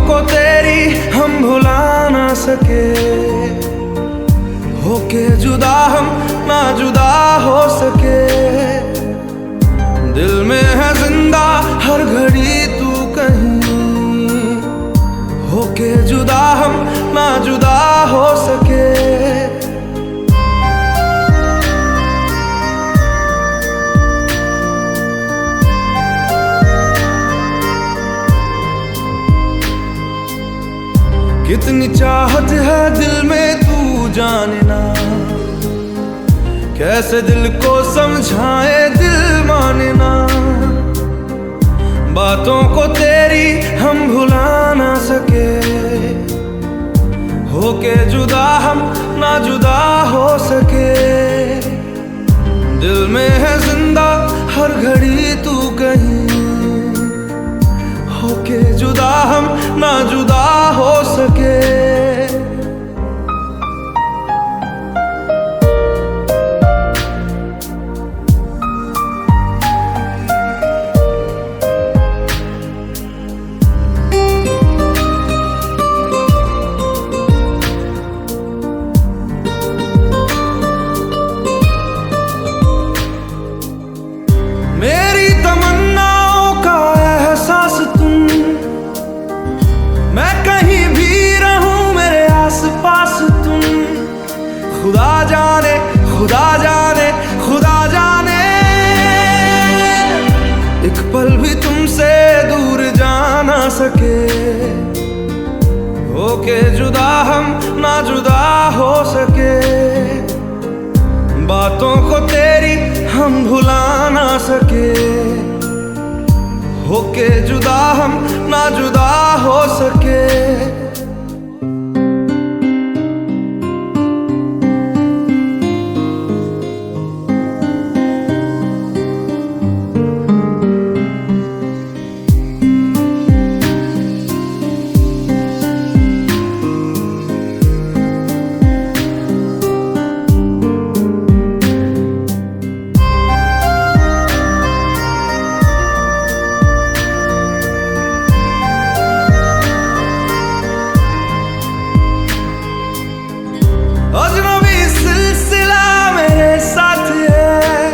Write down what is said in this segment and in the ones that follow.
को तेरी हम भुला ना सके, होके जुदा हम ना जुदा हो सके। दिल में है जिंदा हर घड़ी तू कहीं, होके जुदा हम ना जुदा हो सके। कितनी चाहत है दिल में तू जाने ना, कैसे दिल को समझाए दिल माने ना। बातों को तेरी हम भुला ना सके, होके जुदा हम ना जुदा हो सके। दिल में है जिंदा हर घड़ी तू कहीं, होके जुदा हम ना जुदा हो सके। मेरी तमन्नाओं का एहसास तुम, मैं कहीं भी रहूं मेरे आसपास तुम। खुदा जाने खुदा जाने खुदा जाने, एक पल भी तुमसे दूर जा ना सके, होके जुदा हम ना जुदा हो सके। बातों को तेरी हम भुला ना सके, होके जुदा हम ना जुदा हो सके। अजनबी सिलसिला मेरे साथ है,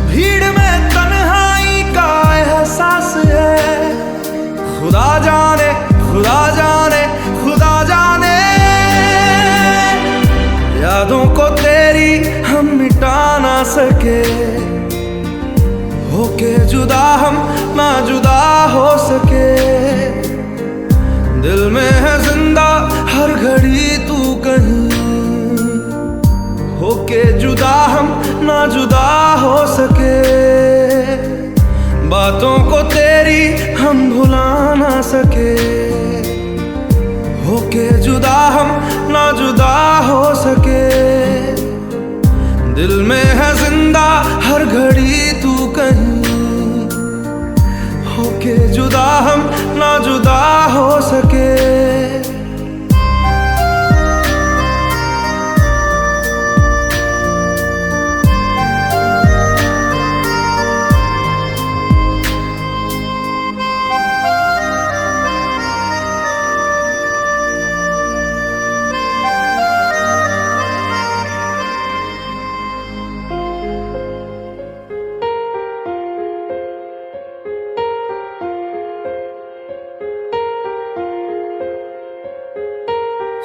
भीड़ में तन्हाई का एहसास है। खुदा जाने खुदा जाने खुदा जाने, यादों को तेरी हम मिटा ना सके, होके जुदा हम ना जुदा हो सके। दिल में है जिंदा हर घड़ी तू कहीं, होके जुदा हम ना जुदा हो सके। बातों को तेरी हम भुला ना सके, होके जुदा हम ना जुदा हो सके। दिल में है जिंदा हर घड़ी तू कहीं, होके जुदा हम ना जुदा हो सके।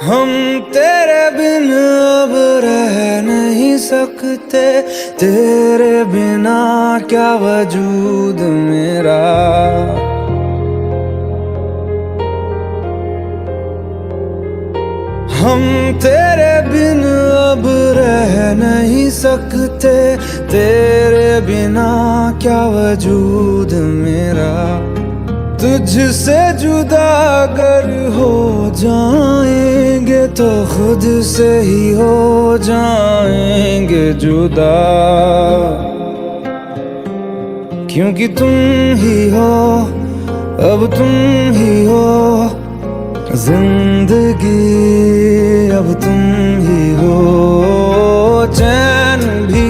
हम तेरे बिन अब रह नहीं सकते, तेरे बिना क्या वजूद मेरा। हम तेरे बिन अब रह नहीं सकते, तेरे बिना क्या वजूद मेरा। तुझसे जुदा अगर हो जाएंगे तो खुद से ही हो जाएंगे जुदा, क्योंकि तुम ही हो अब तुम ही हो जिंदगी, अब तुम ही हो। चैन भी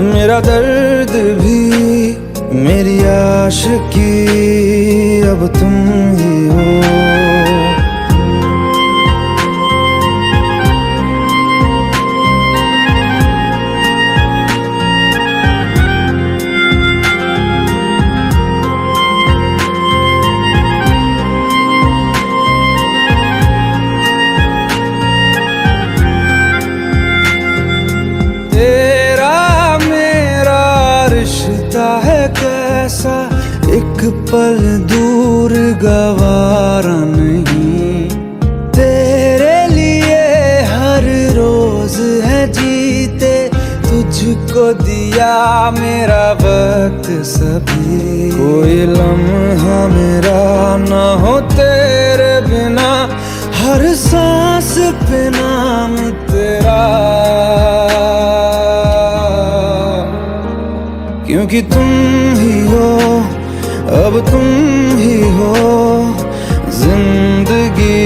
मेरा दर्द भी मेरी आशिकी, अब तुम ही पल दूर गवारा नहीं। तेरे लिए हर रोज है जीते, तुझको दिया मेरा वक्त सभी। कोई लम्हा मेरा ना हो तेरे बिना, हर सांस पे नाम तेरा। क्योंकि तुम ही हो, अब तुम ही हो जिंदगी,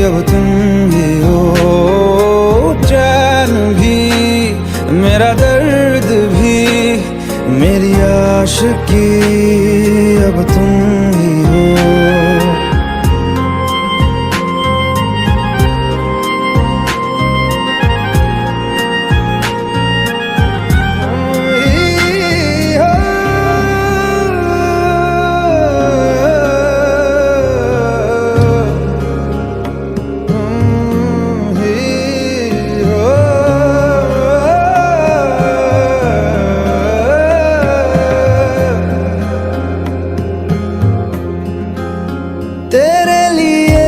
अब तुम ही हो चैन भी, मेरा दर्द भी, मेरी आशिकी, अब तुम ही हो। तेरे लिए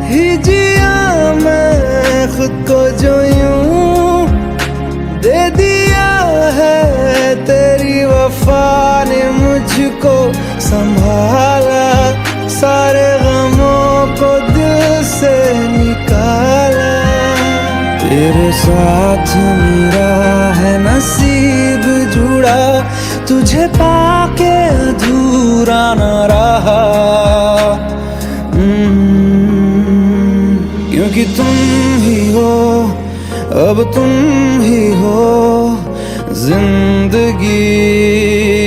ही जिया मैं खुद को, जो यूं दे दिया है तेरी वफा ने मुझको संभाला। सारे गमों को दिल से निकाला, तेरे साथ मेरा है नसीब जुड़ा, तुझे पाके अधूरा न रहा। क्योंकि तुम ही हो, अब तुम ही हो जिंदगी,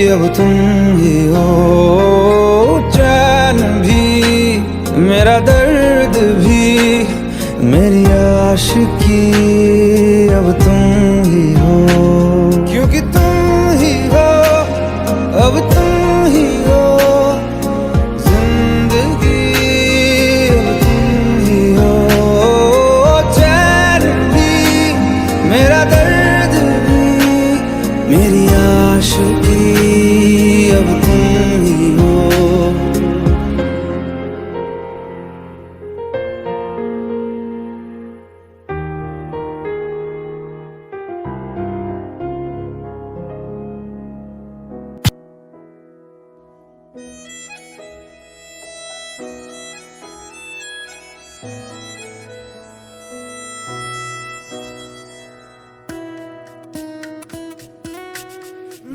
अब तुम ही हो चैन भी, मेरा दर्द भी, मेरी आशिकी, अब तुम ही हो। क्योंकि तुम ही हो, अब तुम ही हो जिंदगी, अब तुम ही हो चैन भी, मेरा दर्द भी, मेरी आशिकी, अब तुम ही हो।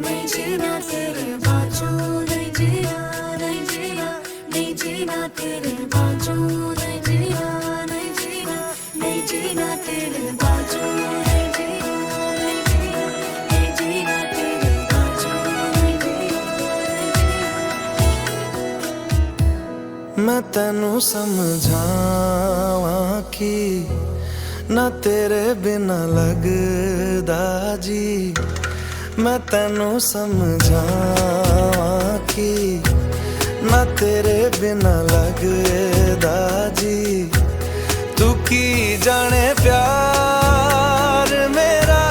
नहीं जीना तेरे बाजू, नहीं जीना, नहीं जीना, नहीं जीना तेरे बाजू, नहीं जीना, नहीं जीना, नहीं जीना तेरे बाजू, नहीं जीना, नहीं जीना, नहीं जीना तेरे बाजू, नहीं जीना। मैं तैनू समझावा कि ना तेरे बिना लगदा जी, मैं तैनू समझावा कि ना तेरे बिना लगदा जी। तू की जाने प्यार मेरा,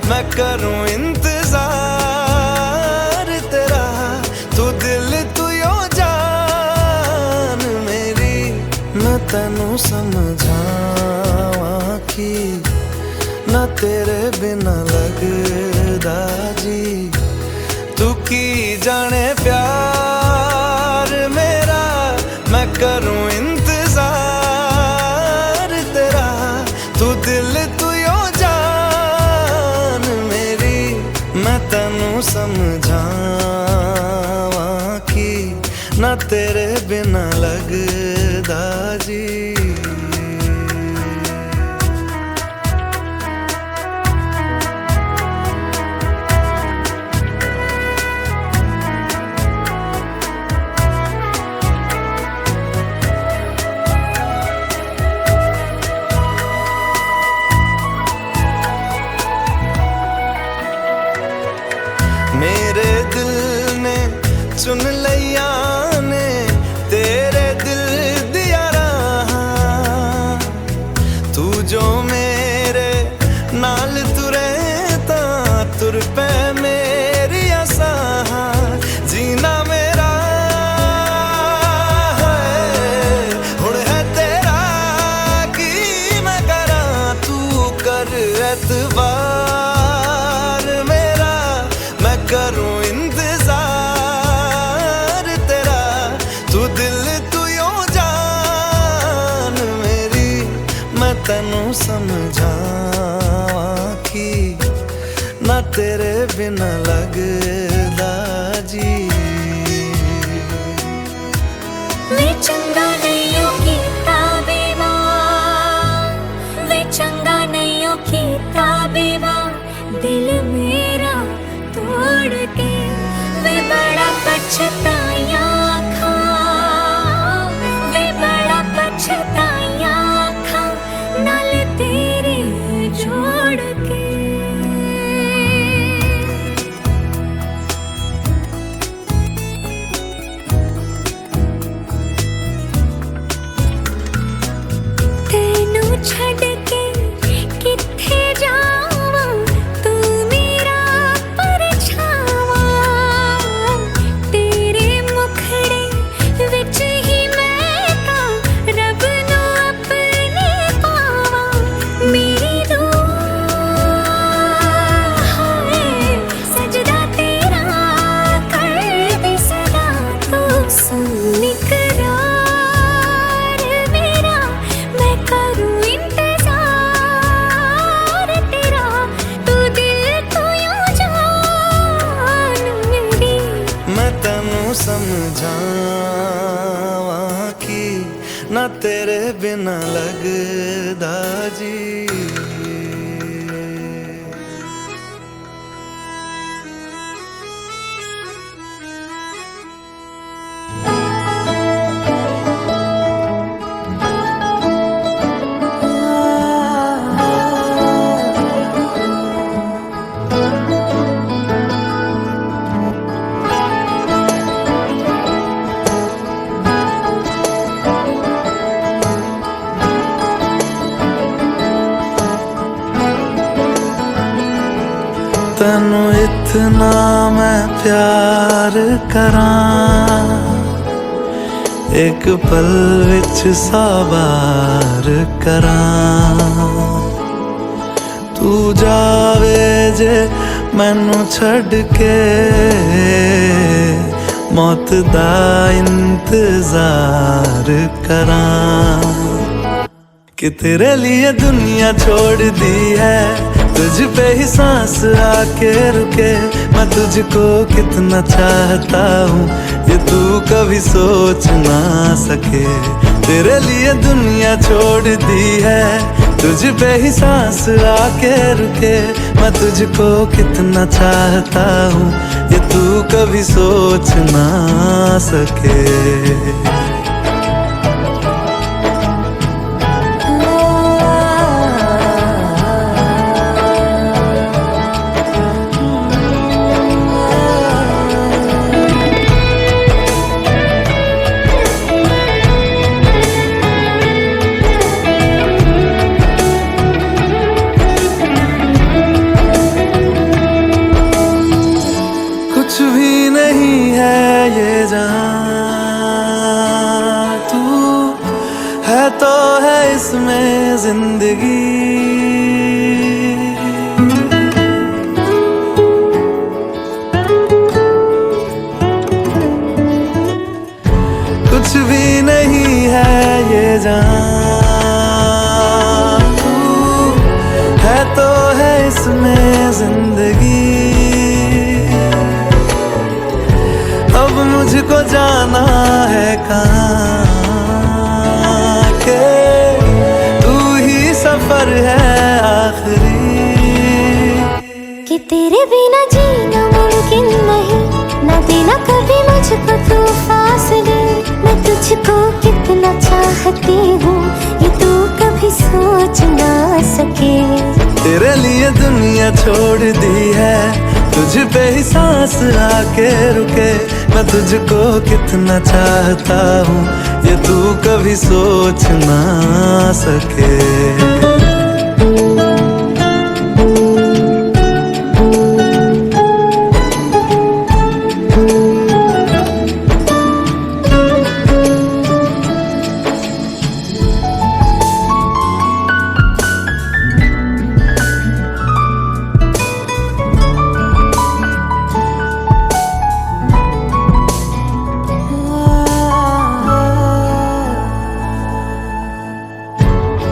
मैं करूं इंतजार तेरा, तू दिल तू यो जान मेरी। मैं तैनू समझावा कि ना तेरे बिना लगदा जी। तू की जाने प्यार मेरा, मैं करूं इंतजार तेरा, तू दिल तू यो जान मेरी। मैं तैनू समझावा कि ना तेरे बिना लगदा जी। मेरे दिल ने चुन लिया ने तेरे दिल दिया राह तेनू समझावां कि ना तेरे बिना लगदा जी। वे चंगा नहीं कीता बेवार, वे चंगा नहीं कीता बेवार, दिल मेरा तोड़ के वे बड़ा पछताया खा, वे बड़ा पछताया खा नाल तेरे जोड़ के। तेनू छड़ के किथे जावां, तू मेरा परछावा, तेरे मुखड़े विच ही मैं तां रब नू अपने पावां। मेरी रूह है सजदा तेरा करदी सदा, तू सुन इकरार मेरा, मैं करूं इंतजार तेरा, तू दिल तो यूं जान मेरी। मैं तेनू समझावां कि ना तेरे बिना लगदा जी। तेनू इतना मैं प्यार करां, एक पल विच साबार करां। तू जावे जे मैनू छड़ के, मौत दा इंतजार करां। कि तेरे लिए दुनिया छोड़ दी है, तुझ पे ही सांस आके रुके। मैं तुझको कितना चाहता हूँ ये तू कभी सोच ना सके। तेरे लिए दुनिया छोड़ दी है, तुझ पे ही सांस आके रुके। मैं तुझको कितना चाहता हूँ ये तू कभी सोच ना सके। कुछ भी नहीं है ये जहां, तू है तो है इसमें जिंदगी। कुछ भी नहीं है ये जहां, तू है तो है इसमें जिंदगी। अब मुझको जाना है कहाँ के तू ही सफर है आखिरी। कि तेरे बिना जीना मुमकिन नहीं, ना देना कभी मुझको तू फासले। मैं तुझको कितना चाहती हूँ ये तू कभी सोच ना सके। तेरे लिए दुनिया छोड़ दी है, तुझ पे ही सांस आके रुके। मैं तुझको कितना चाहता हूँ ये तू कभी सोच ना सके।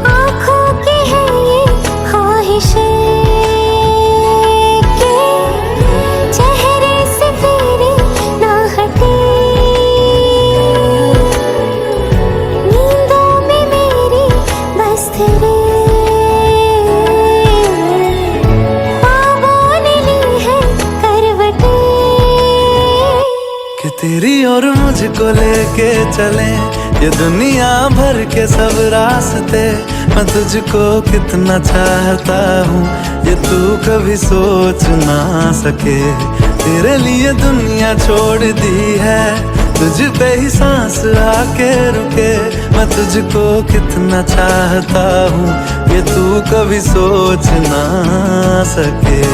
आँखों के तुझको लेके चले ये दुनिया भर के सब रास्ते। मैं तुझको कितना चाहता हूँ ये तू कभी सोच ना सके। तेरे लिए दुनिया छोड़ दी है, तुझ पे ही सांस आके रुके। मैं तुझको कितना चाहता हूँ ये तू कभी सोच ना सके।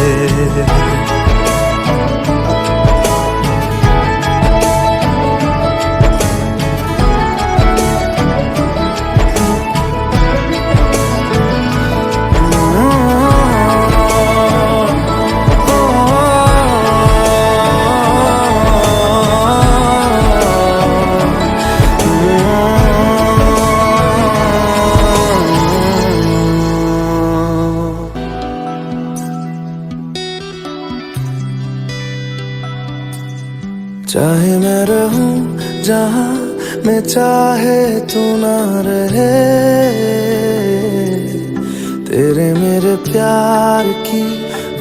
चाहे मैं रहूं जहां मैं चाहे तू ना रहे, तेरे मेरे प्यार की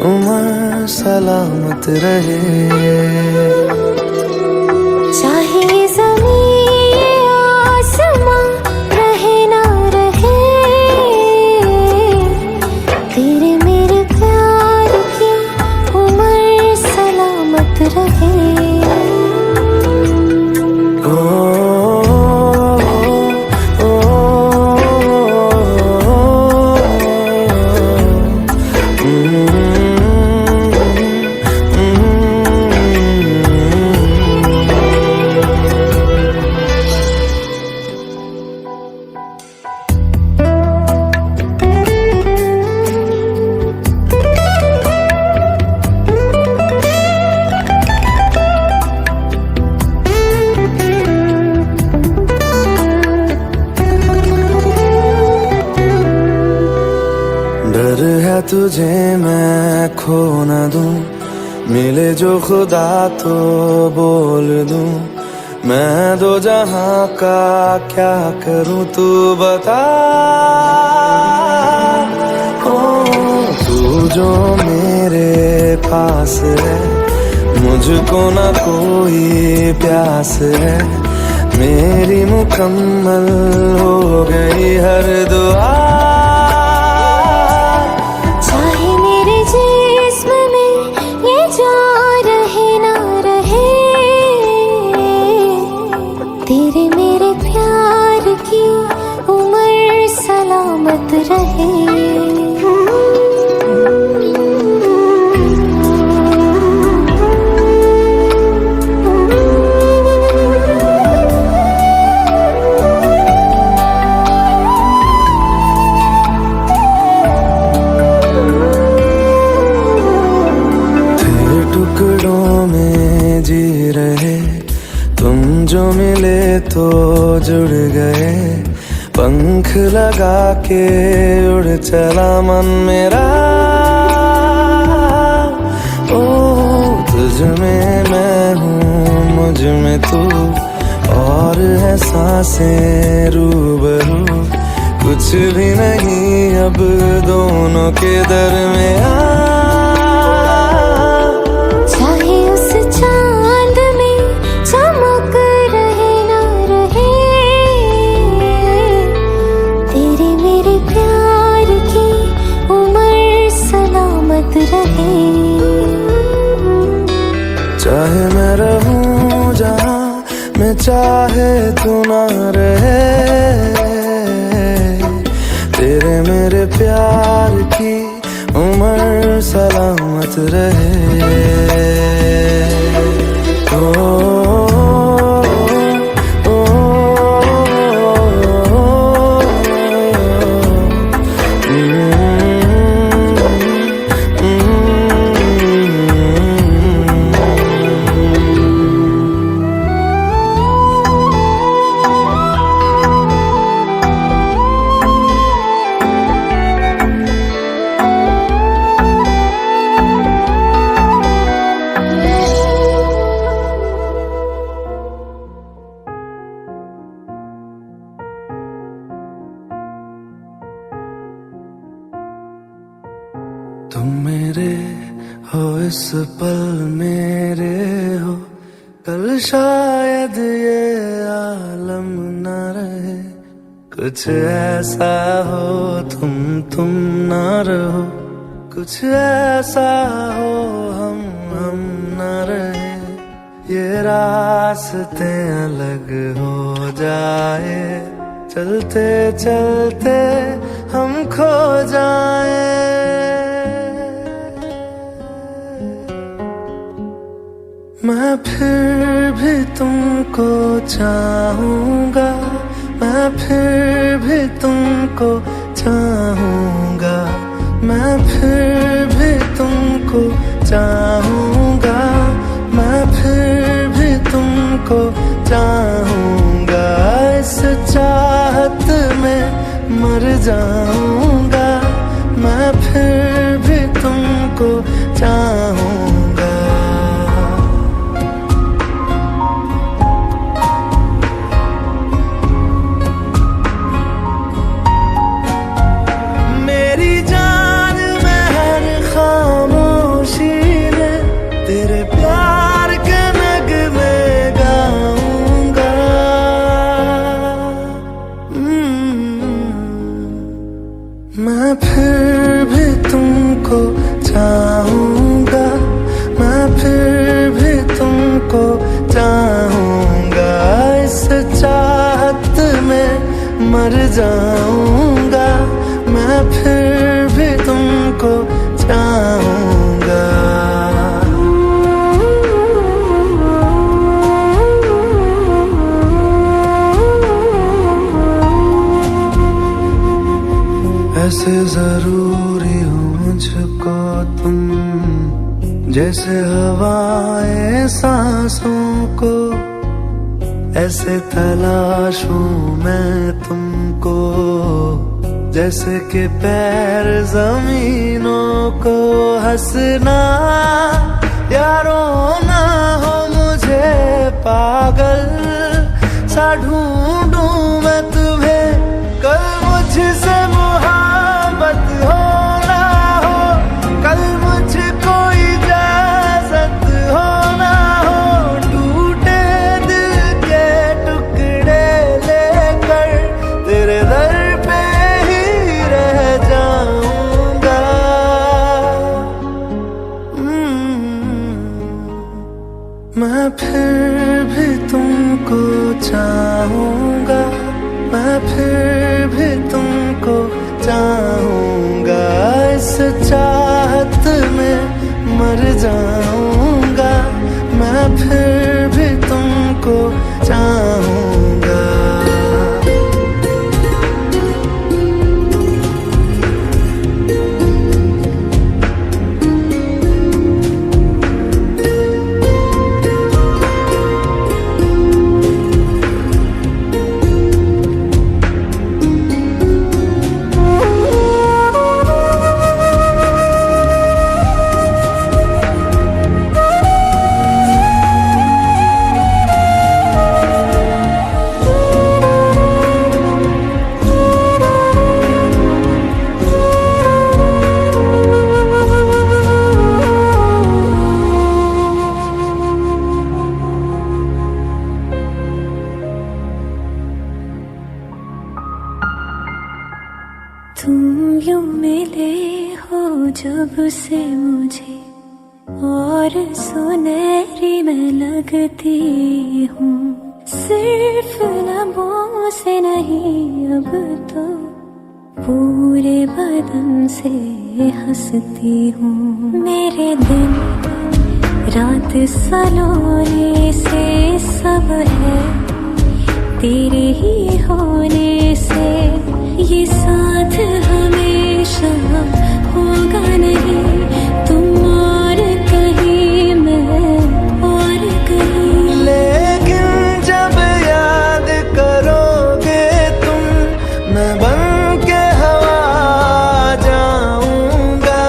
उम्र सलामत रहे। चाहे ज़मीन आसमां रहे ना रहे, तेरे मेरे प्यार की उम्र सलामत रहे। डर है तुझे मैं खो न दूं, मिले जो खुदा तो बोल दूं। मैं दो जहां का क्या करूं तू बता। ओ तू जो मेरे पास है, मुझको ना कोई प्यास है। मेरी मुकम्मल हो गई हर दुआ। तेरे मेरे प्यार की उम्र सलामत रहे। तेरे टुकड़ों में जी रहे, तुम जो मिले तो जुड़ गए। पंख लगा के उड़ चला मन मेरा। ओ तुझ में मैं हूँ मुझ में तू, और है सांसें रूबरू। कुछ भी नहीं अब दोनों के दरमियां। चाहे मैं रहूं जहां मैं चाहे तू ना रहे, तेरे मेरे प्यार की उम्र सलामत रहे। तुम मेरे हो इस पल मेरे हो, कल शायद ये आलम न रहे, कुछ ऐसा हो तुम ना रहो, कुछ ऐसा हो हम न रहे, ये रास्ते अलग हो जाए, चलते चलते हम खो जाए। मैं फिर भी तुमको चाहूंगा, मैं फिर भी तुमको चाहूंगा, मैं फिर भी तुमको चाहूंगा, मैं फिर भी तुमको चाहूंगा, इस चाहत में मर जाऊंगा, मैं फिर भी तुमको चाहूंगा। मेरी जान में हर खामोशी में तेरे प्यार के नगमे गाऊंगा। मैं फिर भी तुमको चाहूंगा, मैं फिर भी तुमको चाहूंगा, इस चाहत में मर जाऊंगा, मैं फिर भी तुमको चाहूंगा। ऐसे जरूरी हो मुझको तुम, जैसे हवाएं सांसों को, ऐसे तलाशूं मैं तुमको, जैसे कि पैर जमीनों को। हंसना या रोना हो मुझे पागल सा ढूंढूं मैं तुम्हें, कल मुझसे मोहब्बत हो ना हो, कल मुझको इजाजत हो ना हो, टूटे दिल के टुकड़े लेकर तेरे दर पे ही रह जाऊंगा। मैं फिर भी तुमको चाहूंगा, मैं फिर भी तुमको चाहूंगा, इस चाहत में मर जाऊंगा, मैं फिर भी तुमको चाहूंगा। तुम यूं मिले हो जब से मुझे, और सुनहरी मैं लगती हूँ, सिर्फ लबों से नहीं अब तो पूरे बदन से हंसती हूँ। मेरे दिन रात सलोने से सब है तेरे ही होने से, ये साथ हमेशा होगा नहीं, तुम और कहीं मैं और कहीं। लेकिन जब याद करोगे तुम, मैं बन के हवा जाऊंगा।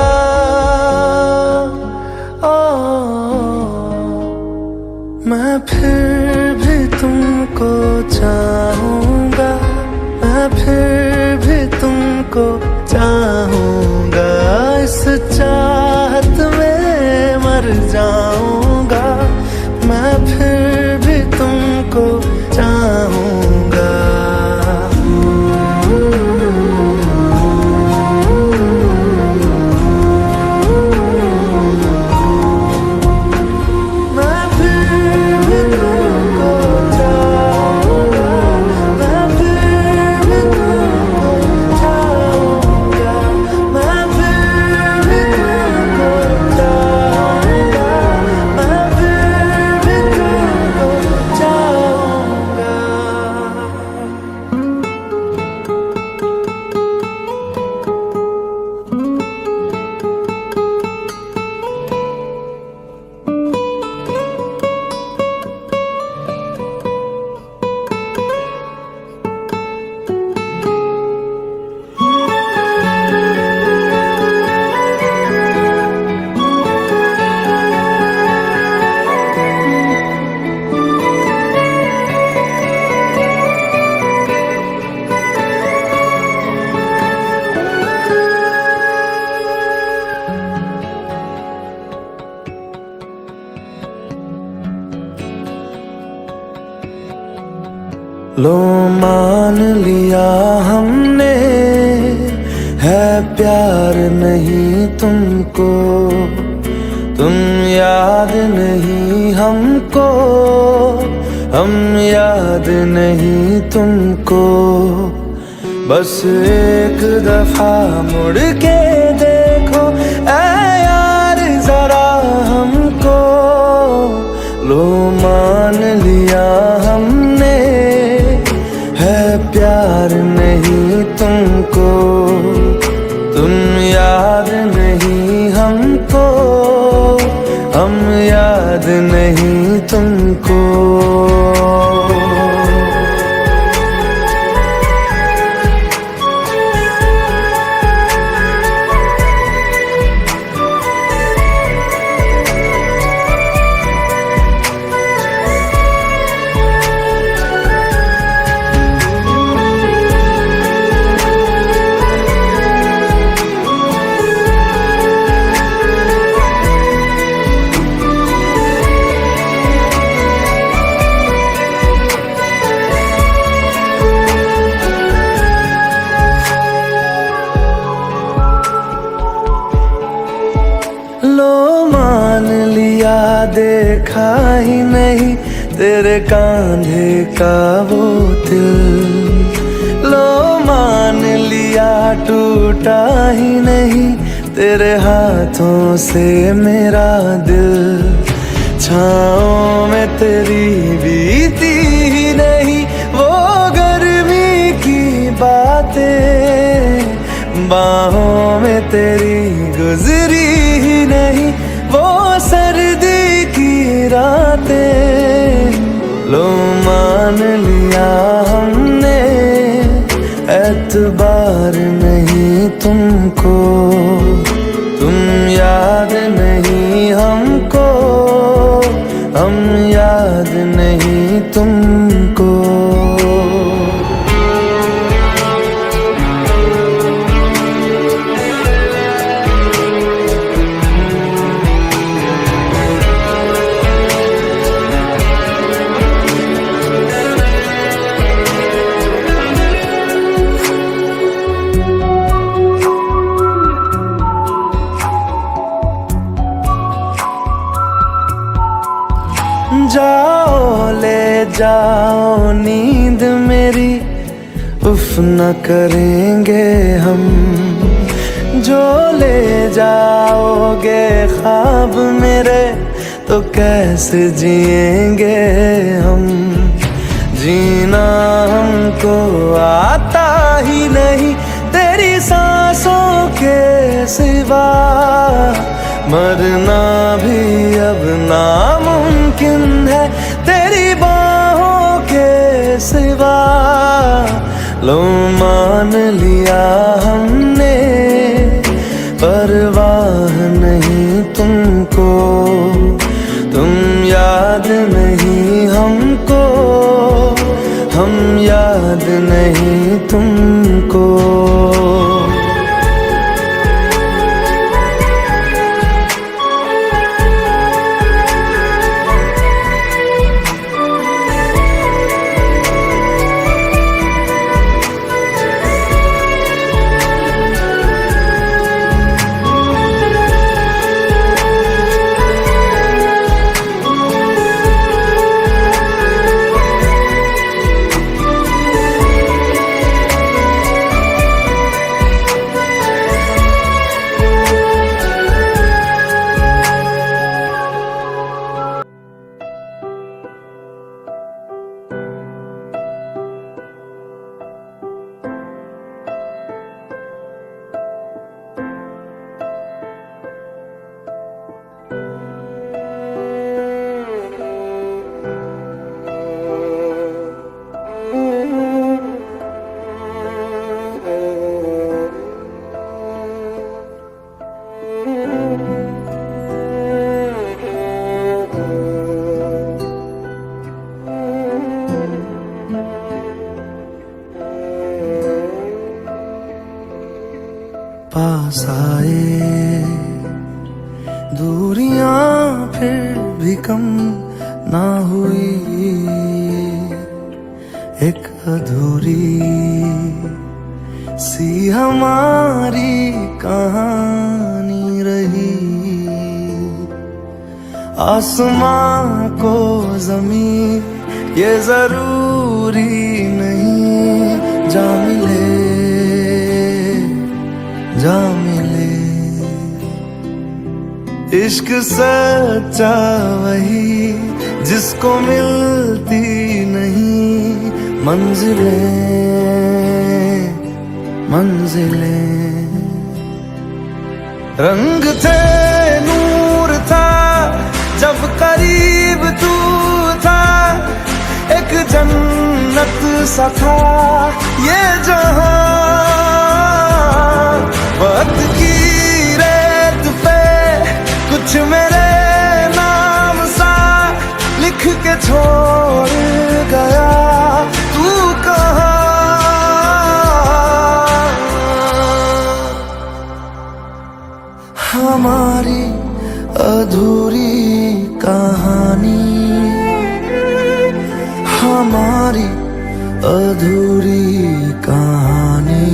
मैं फिर भी तुमको चाहूंगा, मैं फिर भी तुमको चाहूंगा, इस चाहत में मर जाऊंगा, मैं फिर लो मान लिया हमने, है प्यार नहीं तुमको, तुम याद नहीं हमको, हम याद नहीं तुमको। बस एक दफा मुड़ के देखो ऐ यार जरा हमको, लो मान लिया हमने, है प्यार नहीं तुमको, तुम याद नहीं हमको, हम याद नहीं तुमको। लो मान लिया देखा ही नहीं तेरे कांधे का वो दिल, लो मान लिया टूटा ही नहीं तेरे हाथों से मेरा दिल। छाँव में तेरी बीती ही नहीं वो गर्मी की बातें, बाहों में तेरी गुजरी ही नहीं वो सर्दी की रातें। लो मान लिया हमने, एतबार नहीं तुमको, तुम याद नहीं हमको, हम याद नहीं तुमको। जाओ ले जाओ नींद मेरी, उफ न करेंगे हम, जो ले जाओगे ख्वाब मेरे तो कैसे जिएंगे हम। जीना हमको आता ही नहीं तेरी सांसों के सिवा, मरना भी अब नामुमकिन है तेरी बाहों के सिवा। लो मान लिया हमने, परवाह नहीं तुमको, तुम याद नहीं हमको, हम याद नहीं तुमको। पास आए दूरियां फिर भी कम ना हुई, एक अधूरी सी हमारी कहानी रही। आसमां को जमीन ये जरूरी नहीं, जा मिले जा मिले। इश्क सच्चा वही जिसको मिलती नहीं मंजिलें मंजिलें। रंग थे नूर था जब करीब तू था, एक जन्नत सा था ये जहां। वक्त की रेत पे कुछ मेरे नाम सा लिख के छोड़ गया तू कहाँ। हमारी अधूरी कहानी, हमारी अधूरी कहानी,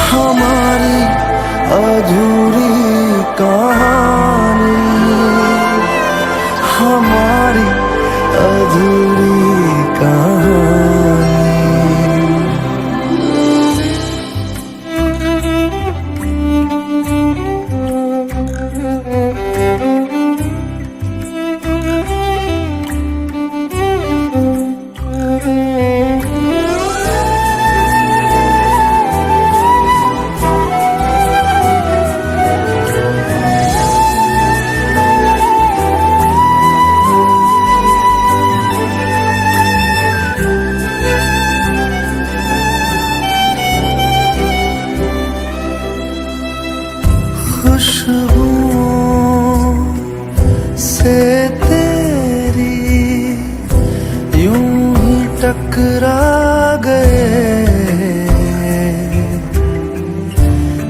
हमारी अधूरी कहानी, हमारी अधूरी कहानी। खुशबुओं से तेरी यूं ही टकरा गए,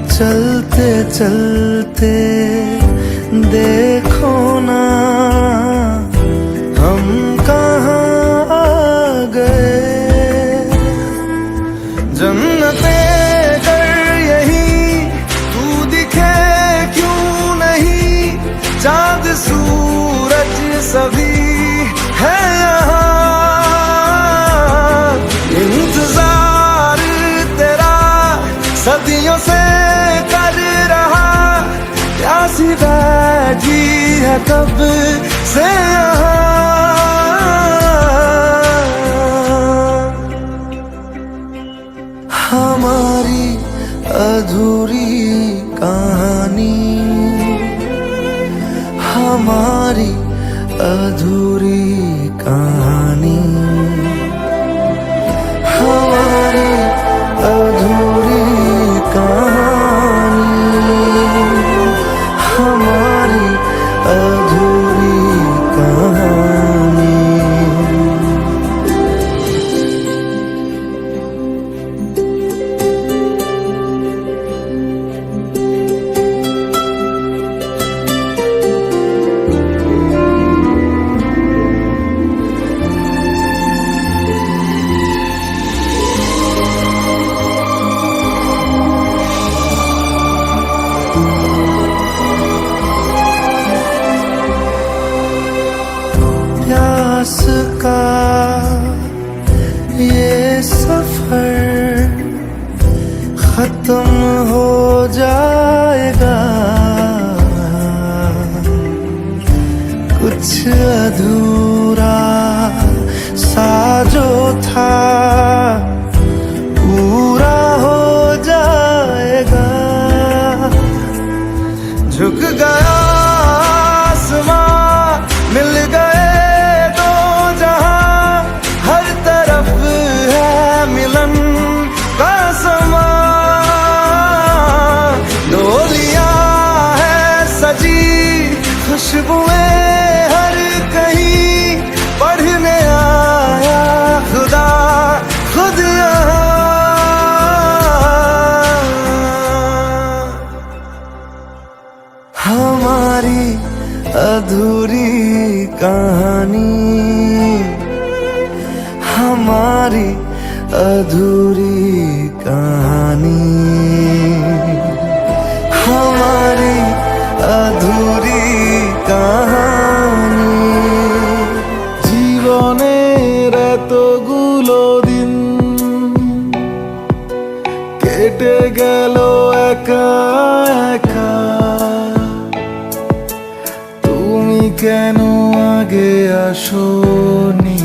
चलते चलते देखो ना हम कहाँ आ गए। जन्नते कर यही तू दिखे चाँद सूरज सभी है यहाँ। इंतजार तेरा सदियों से कर रहा, प्यासी बैठी है कब से यहाँ। हमारी अधूरी कहानी, हमारी अधूरी कहानी, हमारी अधूरी कहानी, हमारी अधूरी कहानी। प्यास का ये सफर खत्म हो जाएगा, कुछ अधूरा सा जो था पूरा हो जाएगा। झुक गया आसमां मिल गए दो जहां, हर तरफ है मिलन का समा। डोलियां है सजी खुशबुएं हर कहीं, अधूरी कहानी, हमारी अधूरी कहानी। জীবনের এতগুলো দিন কেটে গেল একা একা, তুমি কেন আগে আসোনি,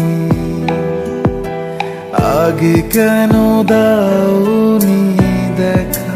আগে কেন দাওনি দেখা।